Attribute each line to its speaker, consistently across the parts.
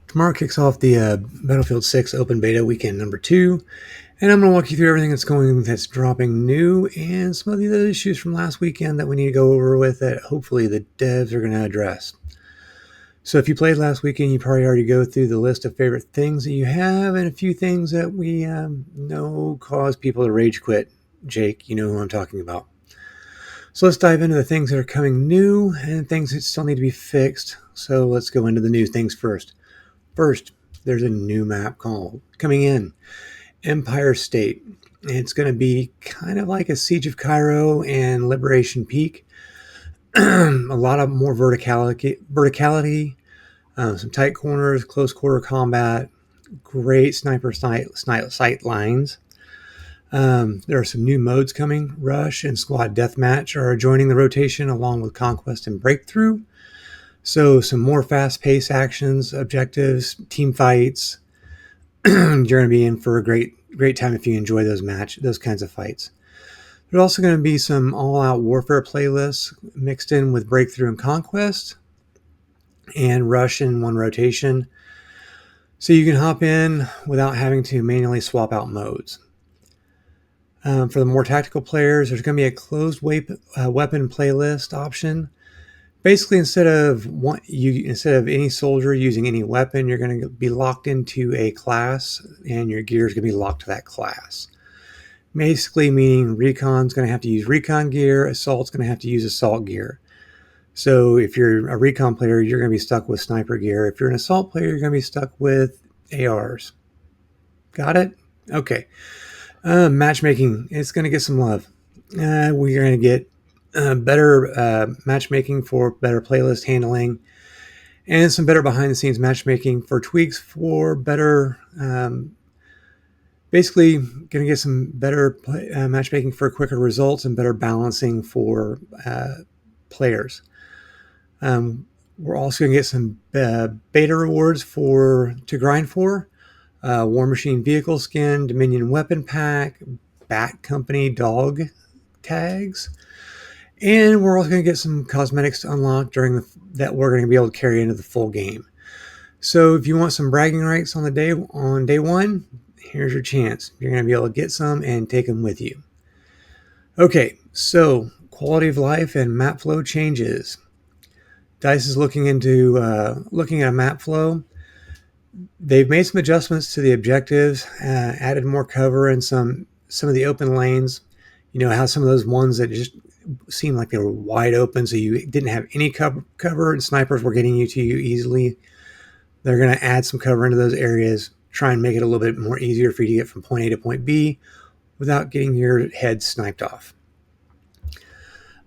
Speaker 1: Tomorrow kicks off the Battlefield 6 Open Beta Weekend number 2, and I'm going to walk you through everything that's dropping new and some of the other issues from last weekend that we need to go over with that hopefully the devs are going to address. So if you played last weekend, you probably already go through the list of favorite things that you have and a few things that we know cause people to rage quit. Jake, you know who I'm talking about. So let's dive into the things that are coming new and things that still need to be fixed. So let's go into the new things first. First, there's a new map called coming in Empire State. It's going to be kind of like a Siege of Cairo and Liberation Peak. A lot of more verticality, some tight corners, close quarter combat, great sniper sight lines. There are some new modes coming. Rush and Squad Deathmatch are joining the rotation along with Conquest and Breakthrough. So some more fast-paced actions, objectives, team fights. You're going to be in for a great time if you enjoy those kinds of fights. There's also going to be some all-out warfare playlists mixed in with Breakthrough and Conquest and Rush in one rotation. So you can hop in without having to manually swap out modes. For the more tactical players, there's going to be a closed weapon playlist option. Basically, instead of any soldier using any weapon, you're going to be locked into a class, and your gear is going to be locked to that class. Basically, meaning recon's going to have to use recon gear, assault's going to have to use assault gear. So if you're a recon player, you're going to be stuck with sniper gear. If you're an assault player, you're going to be stuck with ARs. Got it? Okay. Matchmaking, it's going to get some love. We're going to get better matchmaking for better playlist handling and some better behind-the-scenes matchmaking for tweaks for better basically going to get some better matchmaking for quicker results and better balancing for players. We're also going to get some beta rewards to grind for. War Machine vehicle skin, Dominion weapon pack, Bat Company dog tags, and we're also going to get some cosmetics to unlock that we're going to be able to carry into the full game. So if you want some bragging rights on day one, here's your chance. You're going to be able to get some and take them with you. Okay, so quality of life and map flow changes. DICE is looking at a map flow. They've made some adjustments to the objectives, added more cover in some of the open lanes. You know how some of those ones that just seemed like they were wide open, so you didn't have any cover and snipers were getting to you easily. They're going to add some cover into those areas, try and make it a little bit more easier for you to get from point A to point B without getting your head sniped off.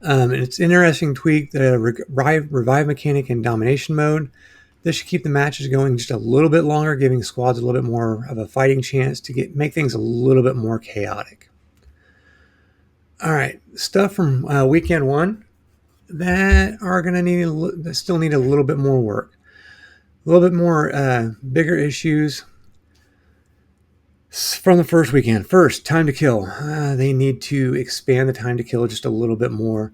Speaker 1: And it's an interesting tweak, the revive mechanic in domination mode. This should keep the matches going just a little bit longer, giving squads a little bit more of a fighting chance to make things a little bit more chaotic. All right, stuff from weekend 1 that are going to still need a little bit more work. A little bit more bigger issues from the first weekend. First, time to kill. They need to expand the time to kill just a little bit more.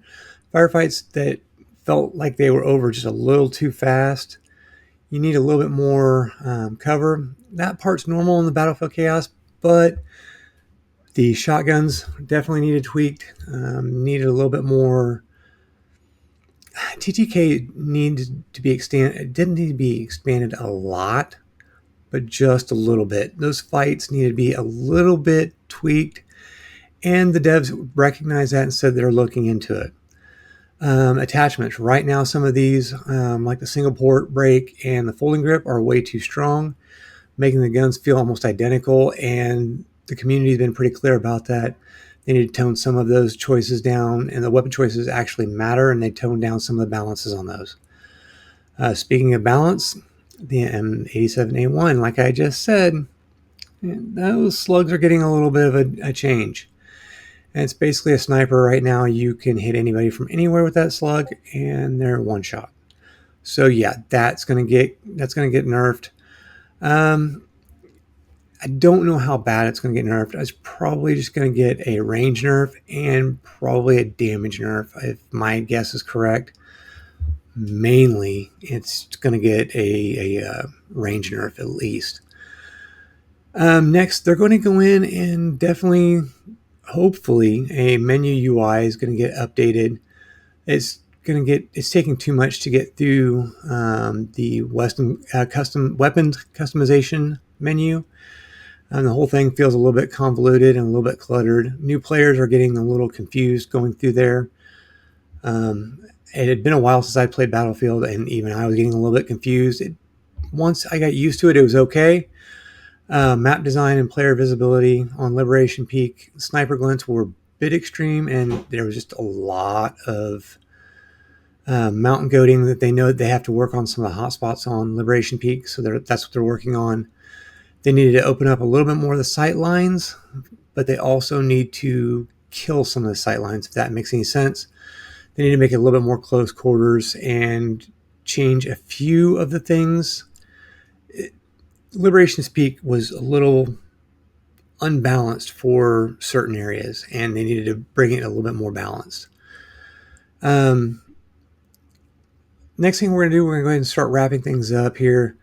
Speaker 1: Firefights that felt like they were over just a little too fast. You need a little bit more cover. That part's normal in the Battlefield Chaos, but the shotguns definitely needed tweaked. Needed a little bit more. TTK needed to be expanded. It didn't need to be expanded a lot, but just a little bit. Those fights needed to be a little bit tweaked, and the devs recognize that and said they're looking into it. Attachments. Right now, some of these, like the single port brake and the folding grip, are way too strong, making the guns feel almost identical, and the community has been pretty clear about that. They need to tone some of those choices down, and the weapon choices actually matter, and they tone down some of the balances on those. Speaking of balance, the M87A1, like I just said, those slugs are getting a little bit of a change. And it's basically a sniper right now. You can hit anybody from anywhere with that slug, and they're one shot. So yeah, that's gonna get nerfed. I don't know how bad it's gonna get nerfed. It's probably just gonna get a range nerf and probably a damage nerf, if my guess is correct. mainly it's going to get a range nerf at least. Next, they're going to go in and definitely, hopefully, a menu UI is going to get updated. It's taking too much to get through the Western custom weapons customization menu. And the whole thing feels a little bit convoluted and a little bit cluttered. New players are getting a little confused going through there. It had been a while since I played Battlefield, and even I was getting a little bit confused. Once I got used to it, it was okay. Map design and player visibility on Liberation Peak, sniper glints were a bit extreme, and there was just a lot of mountain goating that they know that they have to work on some of the hotspots on Liberation Peak, so that's what they're working on. They needed to open up a little bit more of the sight lines, but they also need to kill some of the sight lines, if that makes any sense. They need to make it a little bit more close quarters and change a few of the things. Liberation's Peak was a little unbalanced for certain areas, and they needed to bring it a little bit more balanced. Next thing we're going to do, we're going to go ahead and start wrapping things up here.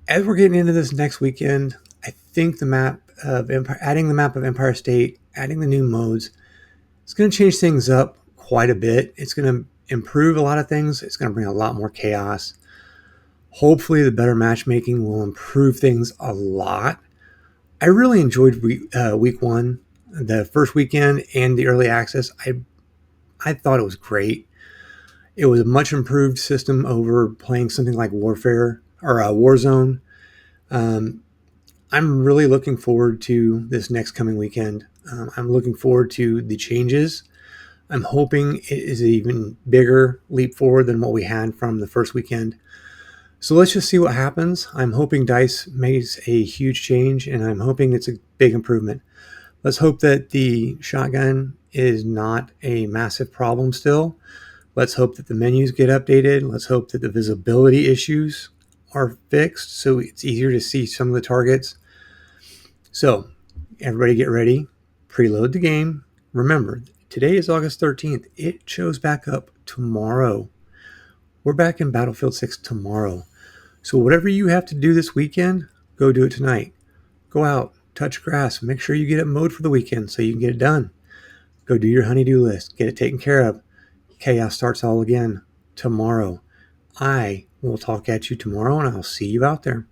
Speaker 1: As we're getting into this next weekend, I think adding the map of Empire State, adding the new modes, it's going to change things up quite a bit. It's going to improve a lot of things. It's going to bring a lot more chaos. Hopefully, the better matchmaking will improve things a lot. I really enjoyed week one, the first weekend, and the early access. I thought it was great. It was a much improved system over playing something like Warfare or Warzone. I'm really looking forward to this next coming weekend. I'm looking forward to the changes. I'm hoping it is an even bigger leap forward than what we had from the first weekend. So let's just see what happens. I'm hoping DICE makes a huge change, and I'm hoping it's a big improvement. Let's hope that the shotgun is not a massive problem still. Let's hope that the menus get updated. Let's hope that the visibility issues are fixed so it's easier to see some of the targets. So everybody get ready. Preload the game. Remember, today is August 13th. It shows back up tomorrow. We're back in Battlefield 6 tomorrow. So whatever you have to do this weekend, go do it tonight. Go out, touch grass, make sure you get it mowed for the weekend so you can get it done. Go do your honey-do list, get it taken care of. Chaos starts all again tomorrow. I will talk at you tomorrow, and I'll see you out there.